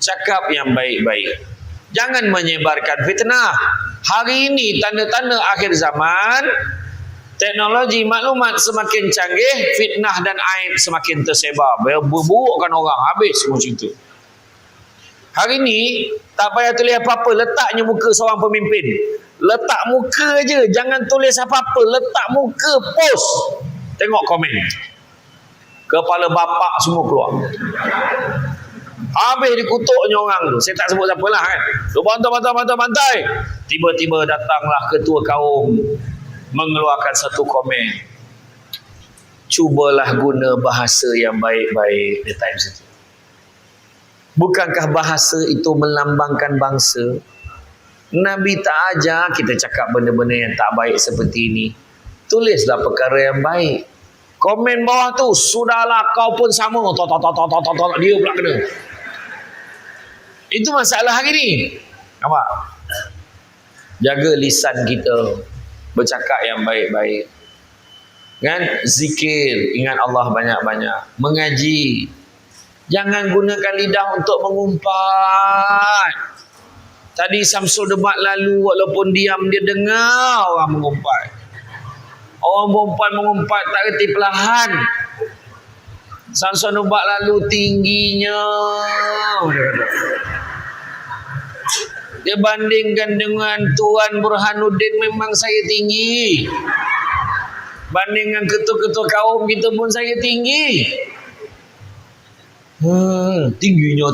Cakap yang baik-baik. Jangan menyebarkan fitnah. Hari ini tanda-tanda akhir zaman, teknologi maklumat semakin canggih, fitnah dan aib semakin tersebar. Berburukkan orang, habis semua cerita. Hari ini tak payah tulis apa-apa, letaknya muka seorang pemimpin. Letak muka je, jangan tulis apa-apa, letak muka, post. Tengok komen. Kepala bapak semua keluar. Habis dikutuknya orang tu. Saya tak sebut siapalah kan. Tu bantai. Tiba-tiba datanglah ketua kaum mengeluarkan satu komen. Cubalah guna bahasa yang baik-baik di time itu. Bukankah bahasa itu melambangkan bangsa? Nabi tak ajar kita cakap benda-benda yang tak baik seperti ini. Tulislah perkara yang baik. Komen bawah tu, sudahlah kau pun sama. Dia pula kena. Itu masalah hari ni. Nampak? Jaga lisan kita. Bercakap yang baik-baik. Kan? Zikir. Ingat Allah banyak-banyak. Mengaji. Jangan gunakan lidah untuk mengumpat. Tadi Samsul debat lalu, walaupun diam dia dengar orang mengumpat. Orang mengumpat tak reti perlahan. Samsul debat lalu tingginya. Dia bandingkan dengan Tuan Burhanuddin, memang saya tinggi. Bandingkan ketua-ketua kaum kita pun saya tinggi. Tingginya.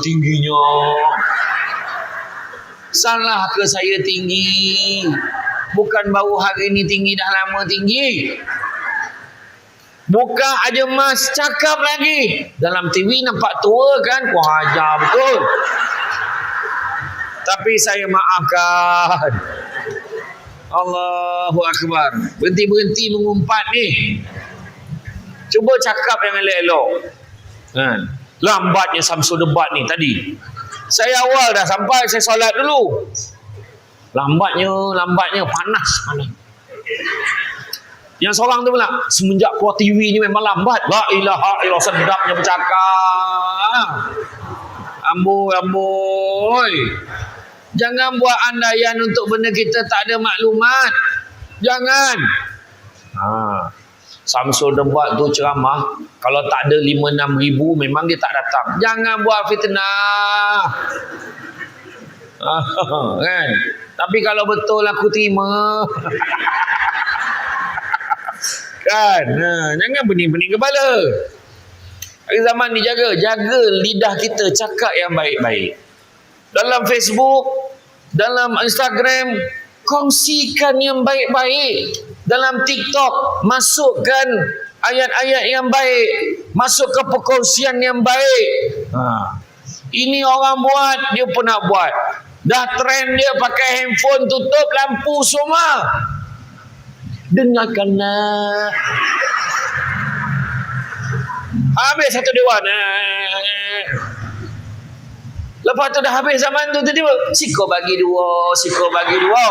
Salah ke saya tinggi? Bukan baru hari ini tinggi, dah lama tinggi. Buka aja mas, cakap lagi. Dalam TV nampak tua kan? Wah, ajar betul. Tapi saya maafkan. Allahu Akbar. Berhenti-berhenti mengumpat ni. Cuba cakap yang elok-elok. Lambatnya Samsul debat ni tadi. Saya awal dah sampai, saya solat dulu. Lambatnya panas. Yang seorang tu pula, semenjak keluar TV ni memang lambat. La ilaha illallah, sedapnya bercakap. Amboi. Jangan buat andaian untuk benda kita tak ada maklumat. Jangan. Samsul debat tu ceramah, kalau tak ada 5-6 ribu memang dia tak datang. Jangan buat fitnah. Kan? Tapi kalau betul aku terima. Kan? Jangan bening-bening kepala. Hari zaman ni jaga lidah kita, cakap yang baik-baik. Dalam Facebook, dalam Instagram, kongsikan yang baik-baik. Dalam TikTok, masukkan ayat-ayat yang baik. Masuk ke perkongsian yang baik. Ini orang buat, dia pun nak buat. Dah trend dia pakai handphone, tutup lampu semua. Dengarkanlah. Habis satu dewan. Lepas tu dah habis zaman tu, tiba-tiba siko bagi dua.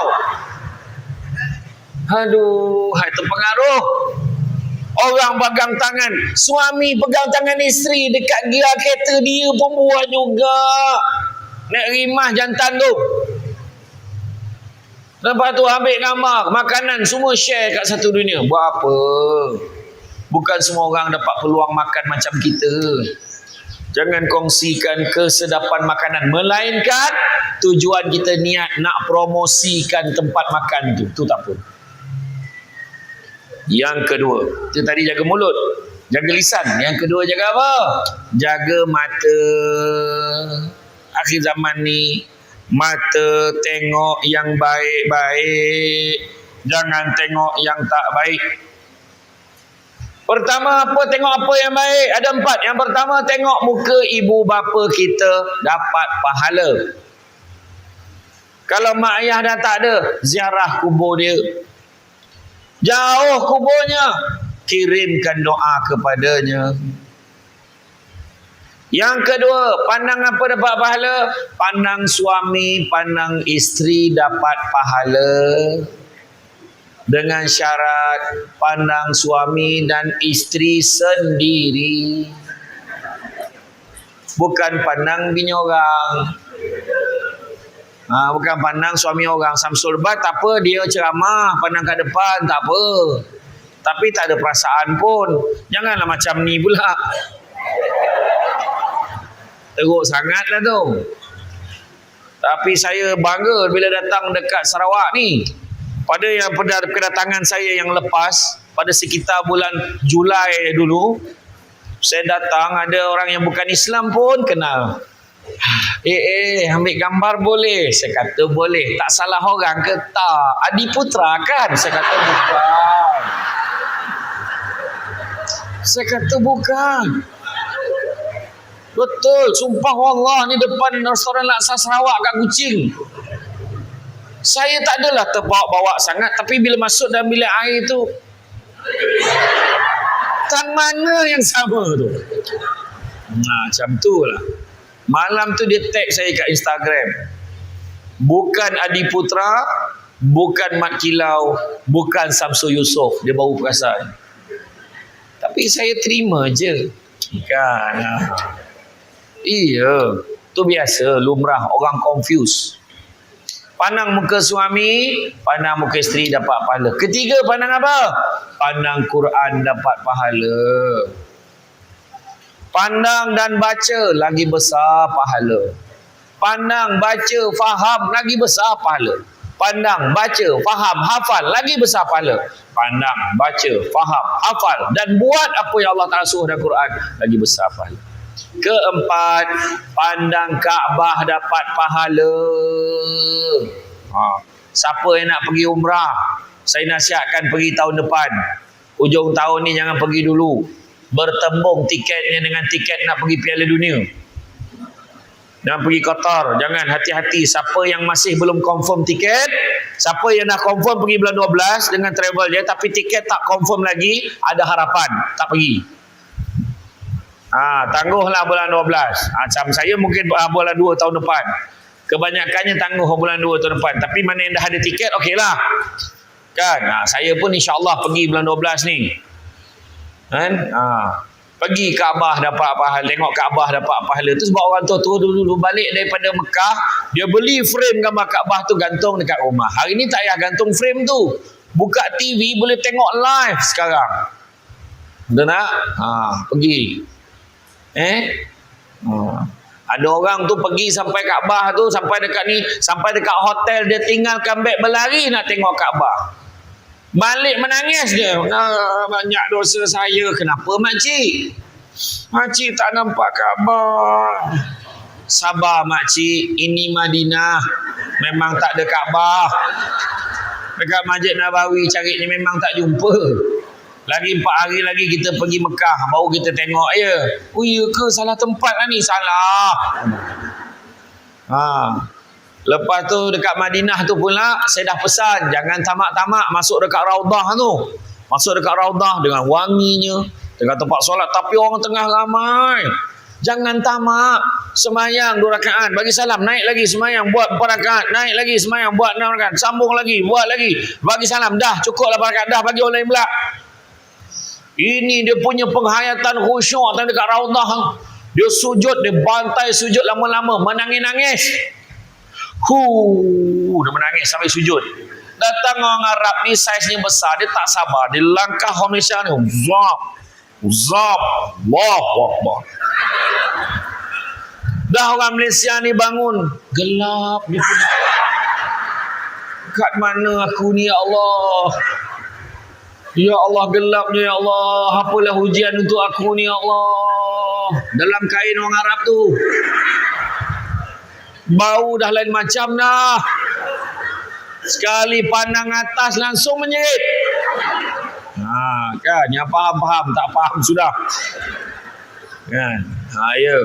Aduh, hai terpengaruh. Orang pegang tangan, suami pegang tangan isteri dekat gear kereta, dia pun buat juga. Nak rimah jantan tu. Lepas tu ambil gambar, makanan semua share kat satu dunia. Buat apa? Bukan semua orang dapat peluang makan macam kita. Jangan kongsikan kesedapan makanan, melainkan tujuan kita niat nak promosikan tempat makan tu. Tu tak apa. Yang kedua, itu tadi jaga mulut, jaga lisan. Yang kedua jaga apa? Jaga mata. Akhir zaman ni, mata tengok yang baik-baik, jangan tengok yang tak baik. Pertama apa? Tengok apa yang baik. Ada 4. Yang pertama, tengok muka ibu bapa kita, dapat pahala. Kalau mak ayah dah tak ada, ziarah kubur dia. Jauh kuburnya, kirimkan doa kepadanya. Yang kedua, pandang apa dapat pahala? Pandang suami, pandang isteri dapat pahala. Dengan syarat pandang suami dan isteri sendiri. Bukan pandang bini orang. Bukan pandang suami orang. Samsul Bat tak apa, dia ceramah, pandang kat depan tak apa. Tapi tak ada perasaan pun. Janganlah macam ni pula. Teruk sangatlah tu. Tapi saya bangga bila datang dekat Sarawak ni. Pada kedatangan saya yang lepas, pada sekitar bulan Julai dulu, saya datang, ada orang yang bukan Islam pun kenal. Ambil gambar boleh? Saya kata boleh. Tak salah orang ke tak? Adi Putra kan? Saya kata bukan. Saya kata bukan. Betul, sumpah Allah, ni depan restoran Laksa Sarawak kat Kuching. Saya tak adalah terbawa-bawa sangat, tapi bila masuk dalam bilik air tu, tang mana yang sama tu? Macam tu lah. Malam tu dia tag saya kat Instagram. Bukan Adi Putra, bukan Mat Kilau, bukan Samsul Yusof. Dia baru perasan. Tapi saya terima je. Kan? Iya. Tu biasa, lumrah. Orang confuse. Pandang muka suami, pandang muka isteri dapat pahala. Ketiga, pandang apa? Pandang Quran dapat pahala. Pandang dan baca, lagi besar pahala. Pandang, baca, faham, lagi besar pahala. Pandang, baca, faham, hafal, lagi besar pahala. Pandang, baca, faham, hafal dan buat apa yang Allah Ta'ala suruh dalam Quran, lagi besar pahala. Keempat, pandang Kaabah dapat pahala. Siapa yang nak pergi umrah, saya nasihatkan pergi tahun depan. Ujung tahun ni jangan pergi dulu. Bertembung tiketnya dengan tiket nak pergi Piala Dunia. Dan pergi Qatar. Jangan, hati-hati. Siapa yang masih belum confirm tiket, siapa yang dah confirm pergi bulan 12 dengan travel dia, tapi tiket tak confirm lagi, ada harapan tak pergi. Tangguhlah bulan 12. Macam saya mungkin bulan 2 tahun depan. Kebanyakannya tangguh bulan 2 tahun depan. Tapi mana yang dah ada tiket, okeylah. Kan? Saya pun insyaAllah pergi bulan 12 ni. Kan? Pergi Kaabah dapat pahala. Tengok Kaabah dapat pahala. Tu sebab orang tu dulu balik daripada Mekah, dia beli frame gambar Kaabah tu, gantung dekat rumah. Hari ni tak payah gantung frame tu. Buka TV boleh tengok live sekarang. Dah nak? Pergi. Ada orang tu pergi sampai Kaabah tu, sampai dekat ni, sampai dekat hotel, dia tinggalkan beg, berlari nak tengok Kaabah. Balik menangis dia. Banyak dosa saya. Kenapa makcik? Makcik tak nampak Kaabah. Sabar makcik, ini Madinah. Memang tak ada Kaabah. Dekat Masjid Nabawi cari ni memang tak jumpa. Lagi 4 hari lagi kita pergi Mekah, baru kita tengok ya. Oh iya ke, salah tempat lah ni? Salah. Lepas tu dekat Madinah tu pula, saya dah pesan jangan tamak-tamak masuk dekat Raudah tu. Masuk dekat Raudah dengan wanginya, dengan tempat solat, tapi orang tengah ramai. Jangan tamak. Semayang 2 rakaat, bagi salam, naik lagi semayang, buat 4 rakaat, naik lagi semayang, buat 6 rakaat, sambung lagi, buat lagi, bagi salam, dah cukup 8 rakaat, dah bagi orang lain pula. Ini dia punya penghayatan khusyuk dekat Raudah. Dia sujud, dia bantai sujud lama-lama, menangis-nangis. Dia menangis sampai sujud. Datang orang Arab ni, saiznya besar, dia tak sabar, dia langkah orang Malaysia ni, Zap, Allahu Akbar. Dah orang Malaysia ni bangun, gelap dia pun. Kat mana aku ni ya Allah? Ya Allah, gelapnya ya Allah. Apalah ujian untuk aku ni ya Allah. Dalam kain orang Arab tu, bau dah lain macam dah. Sekali pandang atas langsung menyerit. Kan, yang faham-faham, tak faham sudah. Kan? Ya.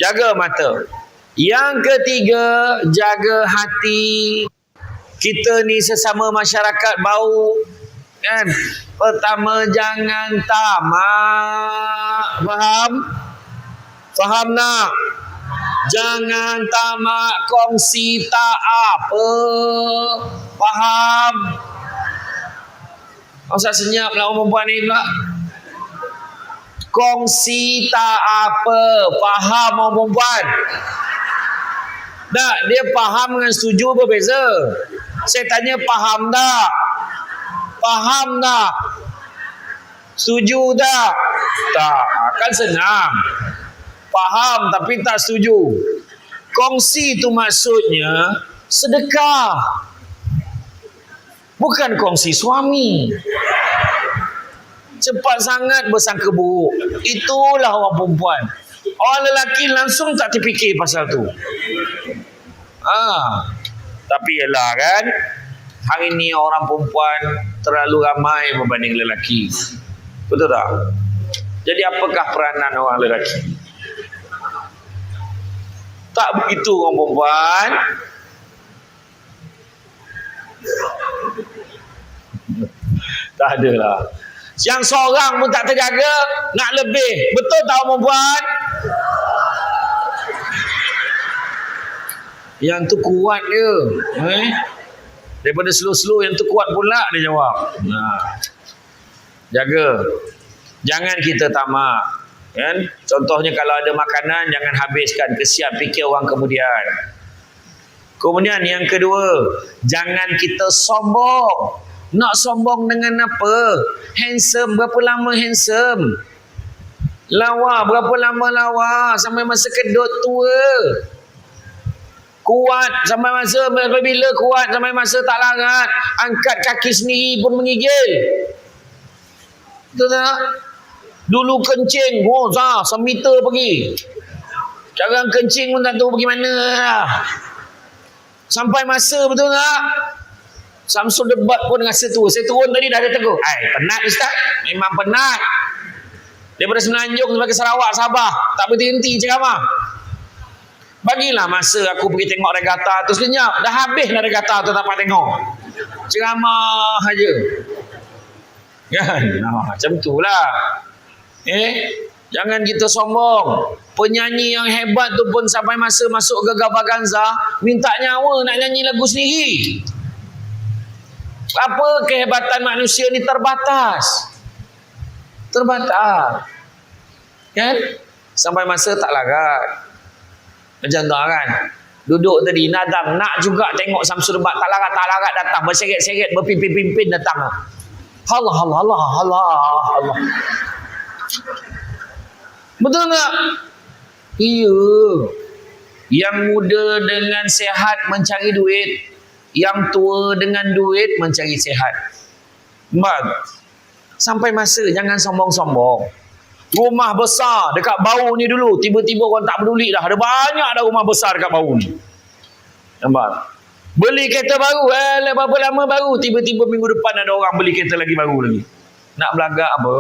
Jaga mata. Yang ketiga, jaga hati. Kita ni sesama masyarakat bau. Kan? Pertama, jangan tamak. Faham? Faham nak? Jangan tamak kongsi tak apa. Faham? Usah senyap lah orang perempuan ni pula. Kongsi tak apa. Faham orang perempuan? Tak, dia faham dengan setuju berbeza. Saya tanya faham tak? Faham tak? Setuju tak? Tak, kan senang. Faham tapi tak setuju. Kongsi itu maksudnya sedekah. Bukan kongsi suami. Cepat sangat bersangka buruk. Itulah orang perempuan. Orang lelaki langsung tak terfikir pasal tu. Tapi ialah kan, hari ni orang perempuan terlalu ramai berbanding lelaki. Betul tak? Jadi apakah peranan orang lelaki? Tak begitu orang perempuan. Tak adalah. Yang seorang pun tak terjaga, nak lebih. Betul tak orang perempuan? Yang tu kuat dia. Daripada slow-slow yang tu kuat pula dia jawab. Jaga. Jangan kita tamak. Kan? Contohnya kalau ada makanan, jangan habiskan. Kesian fikir orang kemudian. Kemudian yang kedua, jangan kita sombong. Nak sombong dengan apa? Handsome, berapa lama handsome? Lawa, berapa lama lawa? Sampai masa kedut tua. Kuat, sampai masa bila kuat? Sampai masa tak larat. Angkat kaki sendiri pun menggigil. Betul tak? Dulu kencing, semeter pergi. Sekarang kencing pun tak tahu pergi mana lah. Sampai masa, betul tak? Samsul debat pun rasa tu. Saya turun tadi dah ada tegur. Penat Ustaz? Memang penat. Daripada Semenanjung sampai ke Sarawak, Sabah. Tak berhenti ceramah. Bagilah masa aku pergi tengok regata tu sekejap. Dah habis dah regata tu tak dapat tengok. Ceramah aja. Kan? Macam tu lah. Jangan kita sombong. Penyanyi yang hebat tu pun sampai masa masuk ke Gavaganza, minta nyawa nak nyanyi lagu sendiri. Apa kehebatan manusia ni? Terbatas. Kan? Sampai masa tak larat. Macam tu kan? Duduk tadi nadam, nak juga tengok Samsul Debat. Tak larat datang, berseret-seret, berpimpin-pimpin datang. Allah. Betul tak? Iya. Yang muda dengan sehat mencari duit, yang tua dengan duit mencari sehat. Sampai masa jangan sombong-sombong. Rumah besar dekat Bau ni dulu, tiba-tiba orang tak peduli dah. Ada banyak dah rumah besar dekat Bau ni. Nampak? Beli kereta baru, berapa lama baru, tiba-tiba minggu depan ada orang beli kereta lagi baru lagi. Nak belagak apa?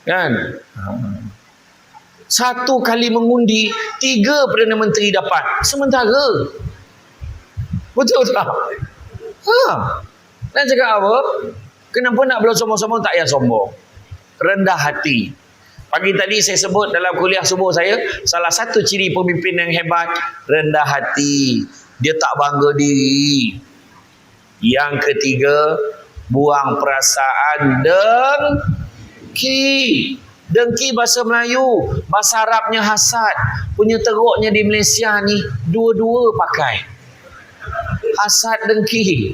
Kan? Satu kali mengundi, 3 Perdana Menteri dapat. Sementara. Betul tak? Dan cakap apa? Kenapa nak belum sombong-sombong? Tak payah sombong. Rendah hati. Pagi tadi saya sebut dalam kuliah subuh saya, salah satu ciri pemimpin yang hebat, rendah hati. Dia tak bangga diri. Yang ketiga, buang perasaan dengki. Dengki bahasa Melayu, bahasa Arabnya hasad. Punya teruknya di Malaysia ni, dua-dua pakai. Hasad, dengki.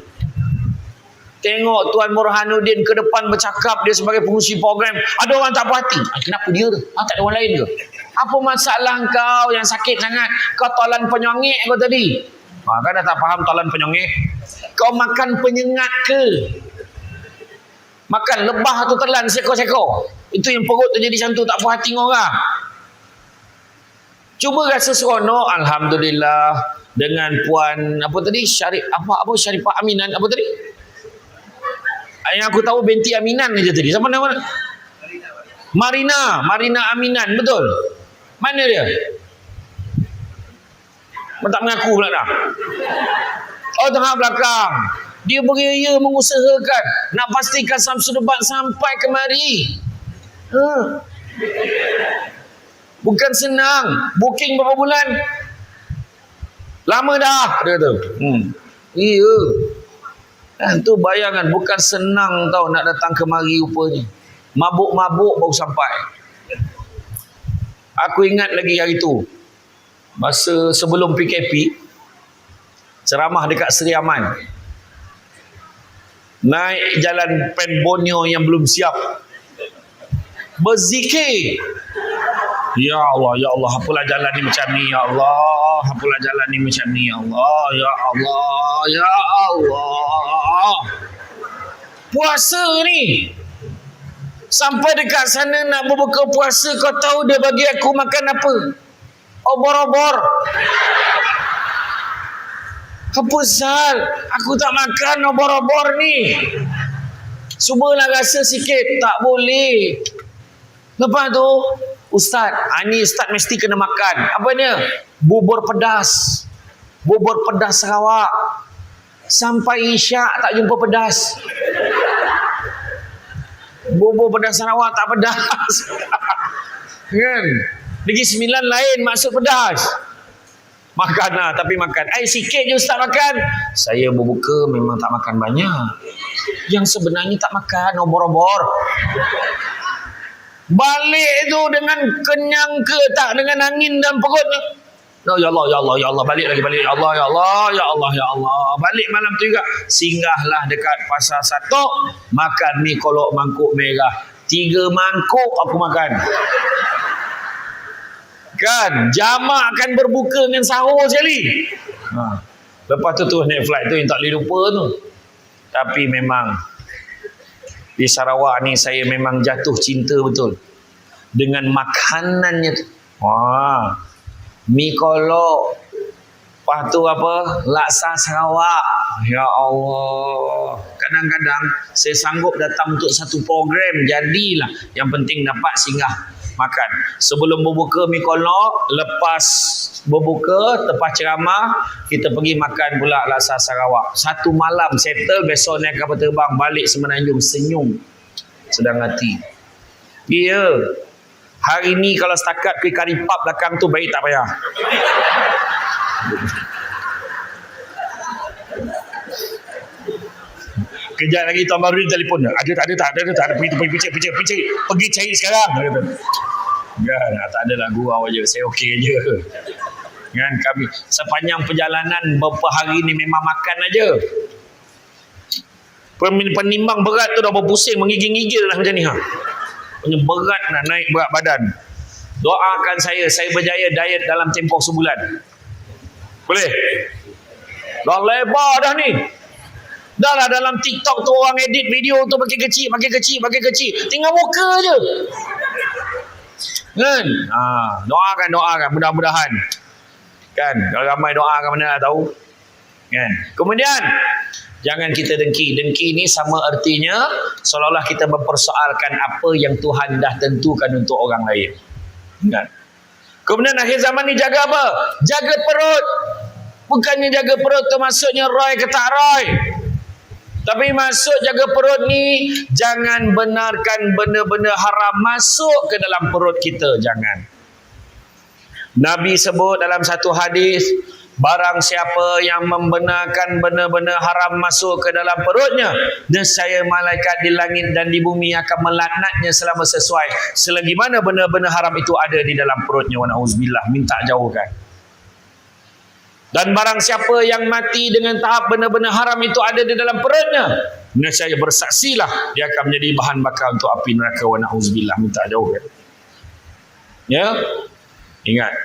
Tengok Tuan Burhanuddin ke depan bercakap, dia sebagai pengurusi program. Ada orang tak puas hati. Kenapa dia tu? Tak ada orang lain ke? Apa masalah kau yang sakit sangat? Kau tolan penyongek kau tadi. Kan dah tak faham tolan penyongek. Kau makan penyengat ke? Makan lebah tu telan sekor-sekor. Itu yang perut tu jadi macam tu, tak puas hati dengan orang. Cuba rasa seronok, alhamdulillah, dengan Puan apa tadi? Syarifah Aminan apa tadi? Yang aku tahu binti Aminan aja tadi. Siapa nama? Marina Aminan, betul. Mana dia? Tak mengaku pula dah. Tengah belakang. Dia beria mengusahakan nak pastikan Samsul Debat sampai kemari. Bukan senang. Booking berapa bulan? Lama dah dia tu. Iya. Tu bayangan, bukan senang tau nak datang kemari rupanya. Mabuk-mabuk baru sampai. Aku ingat lagi hari tu, masa sebelum PKP, ceramah dekat Seri Aman. Naik jalan Pen Borneo yang belum siap. Berzikir. Ya Allah, ya Allah, apalah jalan ni macam ni, ya Allah. Apalah jalan ni macam ni, ya Allah, ya Allah, ya Allah. Puasa ni. Sampai dekat sana nak berbuka puasa, kau tahu dia bagi aku makan apa? Obor-obor. Apa sal? Aku tak makan obor-obor ni. Cubalah rasa sikit. Tak boleh. Lepas tu, Ustaz, ni Ustaz mesti kena makan. Apa dia? Bubur pedas. Bubur pedas Sarawak. Sampai Isyak tak jumpa pedas. Bubur pedas Sarawak tak pedas. Kan? Negeri Sembilan lain maksud pedas. Makan lah, tapi makan. Sikit je Ustaz makan. Saya berbuka memang tak makan banyak. Yang sebenarnya tak makan obor-obor. Balik tu dengan kenyang ke tak, dengan angin dalam perut ni. No, ya Allah, ya Allah, ya Allah, balik lagi, balik. Ya Allah, ya Allah, ya Allah, ya Allah. Balik malam tu juga. Singgahlah dekat Pasar Satok, makan mi kolok mangkuk merah. 3 mangkuk aku makan. Kan, jamak akan berbuka dengan sahur sekali. Lepas tu naik flight tu yang tak boleh lupa tu. Tapi memang di Sarawak ni saya memang jatuh cinta betul dengan makanannya tu. Mi kolok, lepas tu apa, laksa Sarawak. Ya Allah, kadang-kadang saya sanggup datang untuk satu program, jadilah yang penting dapat singgah makan. Sebelum berbuka mi kolok, lepas berbuka, lepas ceramah, kita pergi makan pula laksa Sarawak. Satu malam settle, besok naik kapal terbang balik Semenanjung, senyum sedang hati. Ya, hari ni kalau setakat pergi karipap belakang tu baik tak payah. Kejap lagi Tuan Baru telefon. Ada tak? Pergi cari sekarang. Kan, tak adalah gurau je. Saya okey je. Kan, kami sepanjang perjalanan beberapa hari ni memang makan aja. Penimbang berat tu dah berpusing, menggigil-gigil lah macam ni. Berat nak naik berat badan. Doakan saya berjaya diet dalam tempoh sebulan. Boleh? Dah lebar dah ni. Dah lah dalam TikTok tu orang edit video tu makin kecil. Tinggal muka je. Kan? Doakan mudah-mudahan. Kan? Kalau ramai doakan mana nak tahu. Kan? Kemudian jangan kita dengki. Dengki ni sama artinya seolah-olah kita mempersoalkan apa yang Tuhan dah tentukan untuk orang lain. Kan? Kemudian akhir zaman ni jaga apa? Jaga perut. Bukannya jaga perut tu maksudnya Roy ke tak Roy. Tapi maksud jaga perut ni, jangan benarkan benda-benda haram masuk ke dalam perut kita. Jangan. Nabi sebut dalam satu hadis, barang siapa yang membenarkan benda-benda haram masuk ke dalam perutnya, nescaya malaikat di langit dan di bumi akan melaknatnya selama sesuai selagi mana benda-benda haram itu ada di dalam perutnya. Wa na'udzubillah, minta jauhkan. Dan barang siapa yang mati dengan tahap benda-benda haram itu ada di dalam perutnya, nescaya bersaksilah dia akan menjadi bahan bakar untuk api neraka. Wa na'udzubillah, minta jauhkan. Ya, ingat,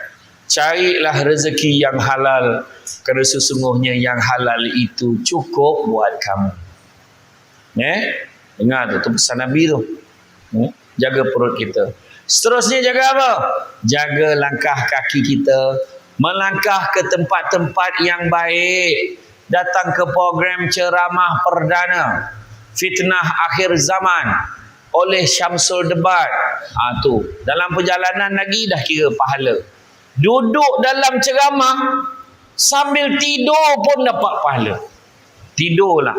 carilah rezeki yang halal, kerana sesungguhnya yang halal itu cukup buat kamu. Dengar tu pesan Nabi tu. Jaga perut kita. Seterusnya jaga apa? Jaga langkah kaki kita, melangkah ke tempat-tempat yang baik. Datang ke program ceramah perdana Fitnah Akhir Zaman oleh Syamsul Debat. Tu dalam perjalanan lagi dah kira pahala. Duduk dalam ceramah sambil tidur pun dapat pahala. Tidurlah.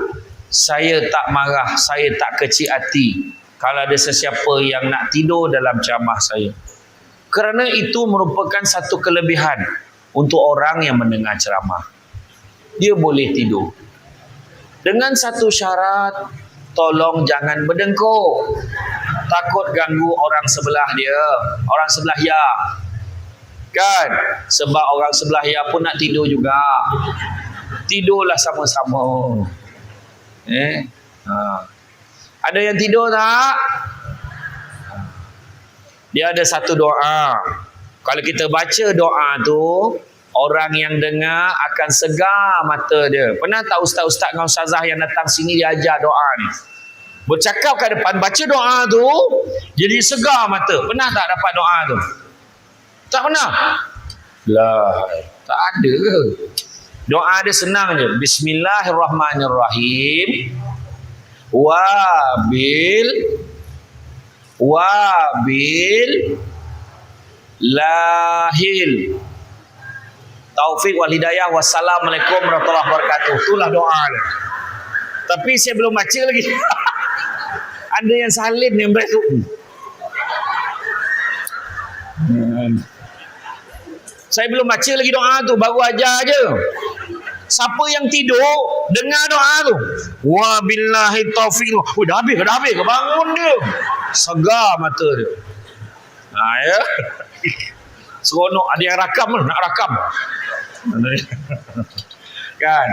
Saya tak marah, saya tak kecil hati kalau ada sesiapa yang nak tidur dalam ceramah saya. Kerana itu merupakan satu kelebihan untuk orang yang mendengar ceramah. Dia boleh tidur. Dengan satu syarat, tolong jangan berdengkur. takut ganggu orang sebelah dia, orang sebelah ya. Kan? Sebab orang sebelah ya pun nak tidur juga. Tidurlah sama-sama. Ada yang tidur tak? Dia ada satu doa. Kalau kita baca doa tu, orang yang dengar akan segar mata dia. Pernah tak ustaz-ustaz dengan ustazah yang datang sini dia ajar doa ni? Bercakap kat depan, baca doa tu, jadi segar mata. Pernah tak dapat doa tu? Tak pernah? Lah, tak ada. Doa dia senang je. Bismillahirrahmanirrahim. Wabil lahil taufik wal hidayah. Wassalamualaikum warahmatullahi wabarakatuh. Itulah doa dia. Tapi saya belum baca lagi. Ada yang salin yang berat tu. Saya belum baca lagi doa tu, baru ajar je. Siapa yang tidur dengar doa tu, wabillahi taufiq. Oh, dah habis ke bangun dia. Segar mata dia. Ya. Seronok. Ada yang rakam, nak rakam. Kan?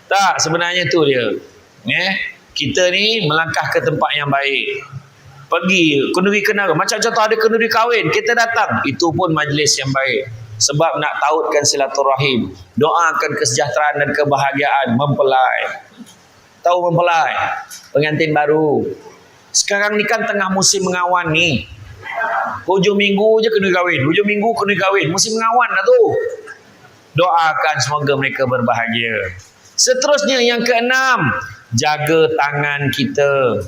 Tak, sebenarnya tu dia. Kita ni melangkah ke tempat yang baik. Pergi kenduri kenara. Macam contoh ada kenduri kahwin, kita datang. Itu pun majlis yang baik. Sebab nak tautkan silaturahim. Doakan kesejahteraan dan kebahagiaan. Mempelai. Tahu mempelai? Pengantin baru. Sekarang ni kan tengah musim mengawan ni. Hujung minggu je kena kahwin. Hujung minggu kena kahwin. Musim mengawan lah tu. Doakan semoga mereka berbahagia. Seterusnya yang keenam, jaga tangan kita.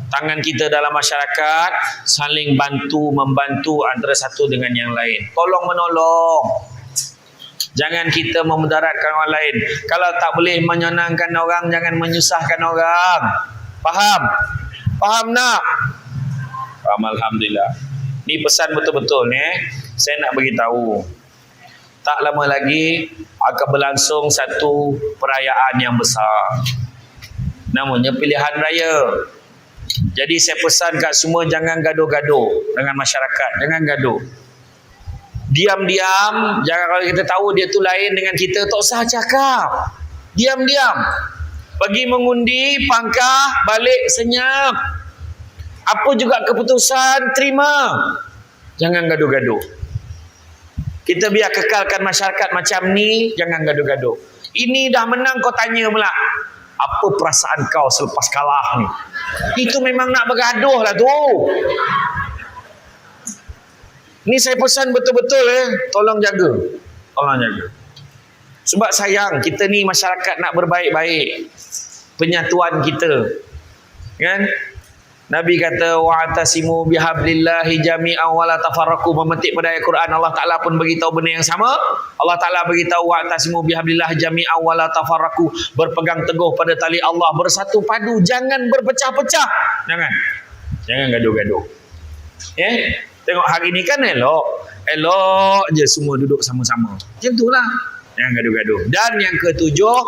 Tangan kita dalam masyarakat saling bantu membantu antara satu dengan yang lain. Tolong menolong. Jangan kita memudaratkan orang lain. Kalau tak boleh menyenangkan orang, jangan menyusahkan orang. Faham? Faham tak? Faham, alhamdulillah. Ni pesan betul-betul ni. Saya nak beritahu. Tak lama lagi akan berlangsung satu perayaan yang besar. Namanya pilihan raya. Jadi saya pesan kat semua, jangan gaduh-gaduh dengan masyarakat. Jangan gaduh. Diam-diam. Jangan, kalau kita tahu dia tu lain dengan kita, tak usah cakap. Diam-diam. Pergi mengundi, pangkah, balik senyap. Apa juga keputusan, terima. Jangan gaduh-gaduh. Kita biar kekalkan masyarakat macam ni. Jangan gaduh-gaduh. Ini dah menang kau tanya pula, apa perasaan kau selepas kalah ni? Itu memang nak bergaduh lah tu. Ni saya pesan betul-betul tolong jaga. Tolong jaga. Sebab sayang, kita ni masyarakat nak berbaik-baik. Penyatuan kita. Kan? Nabi kata wa'tasimu bihablillahi jami'an wa la tafarraqu. Memetik pada ayat Quran, Allah Taala pun beritahu benda yang sama. Allah Taala beritahu wa'tasimu bihablillahi jami'an wa la tafarraqu. Berpegang teguh pada tali Allah, bersatu padu, jangan berpecah-pecah. Jangan gaduh-gaduh. Tengok hari ni kan elok je semua duduk sama-sama. Macam itulah. Jangan gaduh-gaduh. Dan yang ketujuh,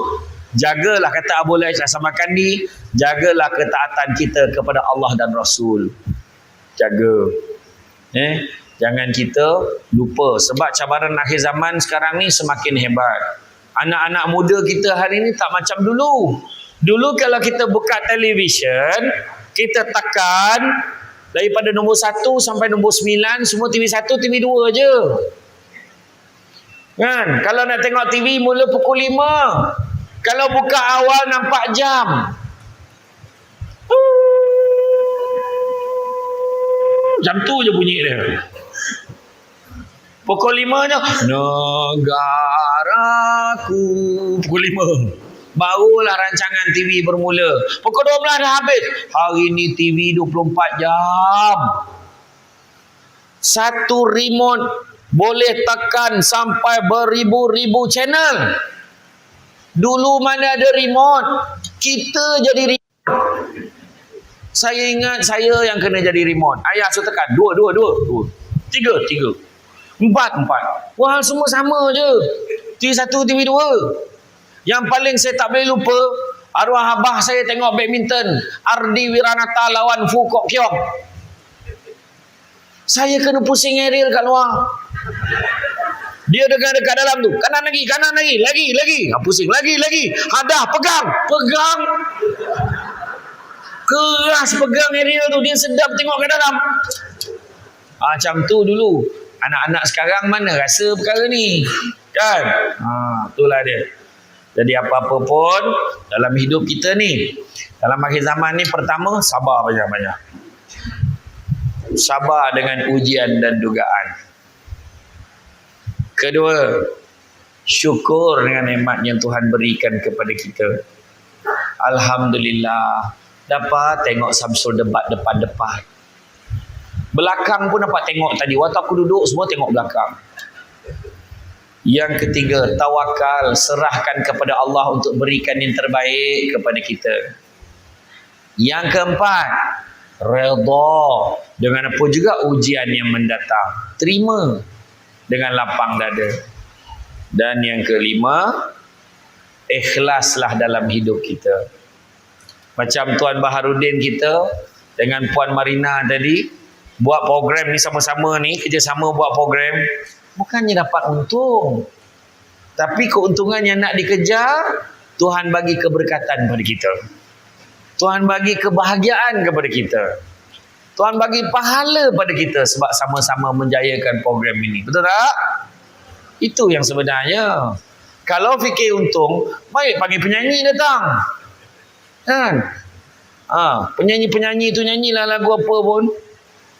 jagalah, kata Abu Lais As-Samarkandi, jagalah ketaatan kita kepada Allah dan Rasul. Jaga. Jangan kita lupa. Sebab cabaran akhir zaman sekarang ni semakin hebat. Anak-anak muda kita hari ni tak macam dulu. Dulu kalau kita buka televisyen, kita tekan daripada nombor 1 sampai nombor 9, semua TV 1, TV 2 je. Kan? Kalau nak tengok TV mula pukul 5. Kalau buka awal nampak jam. Jam tu je bunyi dia. Pukul 5 je. Negaraku. Pukul 5. Barulah rancangan TV bermula. Pukul 12 dah habis. Hari ni TV 24 jam. Satu remote boleh tekan sampai beribu-ribu channel. Dulu mana ada remote? Kita jadi remote. Saya ingat saya yang kena jadi remote. Ayah suruh tekan. 2. 3. 4. Wah, semua sama je. TV1, TV2. Yang paling saya tak boleh lupa, arwah abah saya tengok badminton. Ardi Wiranata lawan Fu Kok Kiong. Saya kena pusing Ariel kat luar. Dia dekat dalam tu. Kanan lagi. Lagi. Pusing. Lagi. Dah, pegang. Keras pegang Ariel tu. Dia sedap tengok kat dalam. Macam tu dulu. Anak-anak sekarang mana rasa perkara ni? Kan? Itulah dia. Jadi apa-apa pun dalam hidup kita ni, dalam akhir zaman ni, pertama, sabar banyak-banyak. Sabar dengan ujian dan dugaan. Kedua, syukur dengan nikmat yang Tuhan berikan kepada kita. Alhamdulillah, dapat tengok Samsul debat depan-depan. Belakang pun dapat tengok tadi. Waktu aku duduk, semua tengok belakang. Yang ketiga, tawakal, serahkan kepada Allah untuk berikan yang terbaik kepada kita. Yang keempat, redha dengan apa juga ujian yang mendatang. Terima dengan lapang dada. Dan yang kelima, ikhlaslah dalam hidup kita. Macam Tuan Baharudin kita dengan Puan Marina tadi, buat program ni sama-sama ni, kerjasama buat program, bukannya dapat untung, tapi keuntungan yang nak dikejar, Tuhan bagi keberkatan pada kita. Tuhan bagi kebahagiaan kepada kita. Tuhan bagi pahala pada kita sebab sama-sama menjayakan program ini. Betul tak? Itu yang sebenarnya. Kalau fikir untung, baik panggil penyanyi datang. Kan? Penyanyi-penyanyi tu nyanyilah lagu apa pun.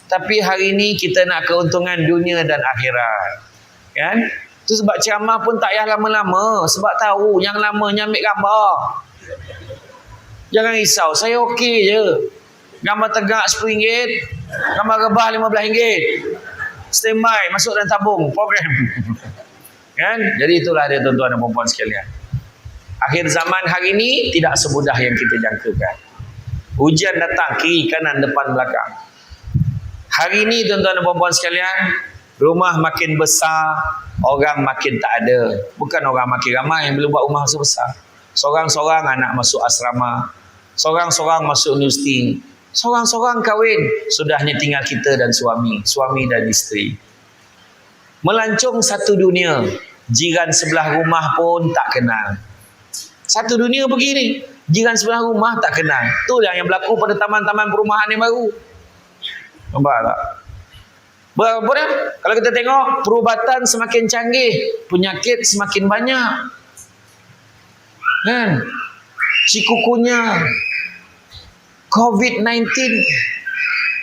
Tapi hari ini kita nak keuntungan dunia dan akhirat. Kan? Tu sebab ceramah pun tak payah lama-lama. Sebab tahu yang lamanya ambil gambar. Jangan risau. Saya okey je. Gambar tegak RM10. Gambar rebah RM15. Standby. Masuk dalam tabung. Program. Kan? Jadi itulah dia tuan-tuan dan puan-puan sekalian. Akhir zaman hari ini tidak semudah yang kita jangkakan. Ujian datang kiri, kanan, depan, belakang. Hari ini tuan-tuan dan puan-puan sekalian, rumah makin besar, orang makin tak ada. Bukan orang makin ramai yang belum buat rumah sebesar. Seorang-seorang anak masuk asrama, seorang-seorang masuk universiti, seorang-seorang kahwin, sudahnya tinggal kita dan suami dan isteri. Melancong satu dunia, jiran sebelah rumah pun tak kenal. Satu dunia begini, jiran sebelah rumah tak kenal. Itulah yang berlaku pada taman-taman perumahan yang baru. Nampak tak? Berapa dah? Kalau kita tengok, perubatan semakin canggih, penyakit semakin banyak. Kan? Cikukunya, COVID-19,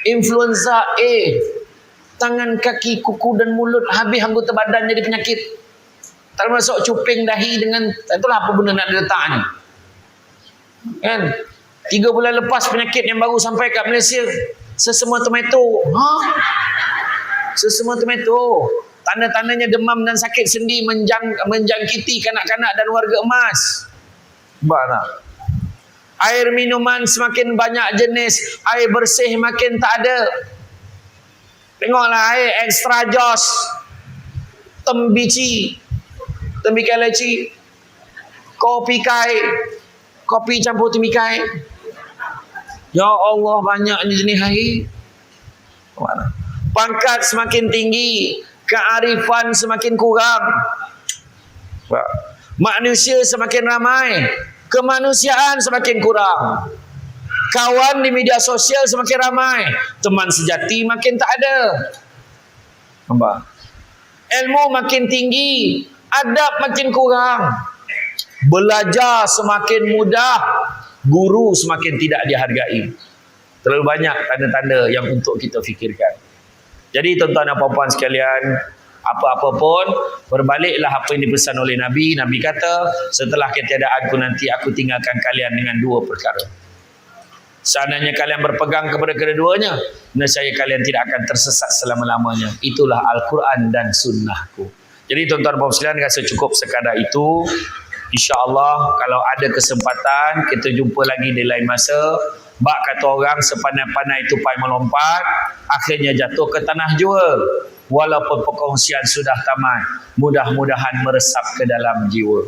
influenza A, tangan, kaki, kuku dan mulut, habis anggota badan jadi penyakit. Termasuk cuping dahi dengan, itulah apa benda nak diletak ni. Kan? 3 bulan lepas penyakit yang baru sampai kat Malaysia, sesama tomato. Sesama tomato. Tanda-tandanya demam dan sakit sendi menjangkiti kanak-kanak dan warga emas. Nampak tak? Air minuman semakin banyak jenis, air bersih makin tak ada. Tengoklah air extra jos, tembici, tembikai leci, kopi kai, kopi campur tembikai. Ya Allah, banyaknya jenis air. Pangkat semakin tinggi, kearifan semakin kurang. Manusia semakin ramai, kemanusiaan semakin kurang. Kawan di media sosial semakin ramai, teman sejati makin tak ada. Nampak? Ilmu makin tinggi, adab makin kurang. Belajar semakin mudah, guru semakin tidak dihargai. Terlalu banyak tanda-tanda yang untuk kita fikirkan. Jadi tuan-tuan dan puan-puan sekalian, apa-apa pun, berbaliklah apa yang dipesan oleh Nabi. Nabi kata, setelah ketiadaanku nanti aku tinggalkan kalian dengan 2 perkara. Seandainya kalian berpegang kepada kedua-duanya, nescaya kalian tidak akan tersesat selama-lamanya. Itulah Al-Quran dan Sunnahku. Jadi tuan-tuan dan puan-puan sekalian, rasa cukup sekadar itu. InsyaAllah kalau ada kesempatan, kita jumpa lagi di lain masa. Bak kata orang, sepandai-pandai tupai melompat, akhirnya jatuh ke tanah jua. Walaupun perkongsian sudah tamat, mudah-mudahan meresap ke dalam jiwa.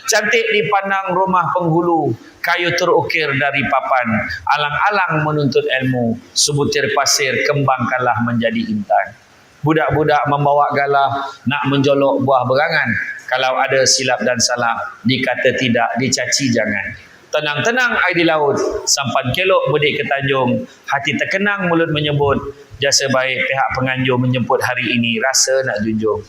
Cantik dipandang rumah penghulu, kayu terukir dari papan, alang-alang menuntut ilmu, sebutir pasir kembangkanlah menjadi intan. Budak-budak membawa galah nak menjolok buah berangan. Kalau ada silap dan salah, dikata tidak, dicaci jangan. Tenang-tenang air di laut, sampan kelok bedik ke Tanjung, hati terkenang mulut menyebut, jasa baik pihak penganjur menjemput hari ini, rasa nak junjung.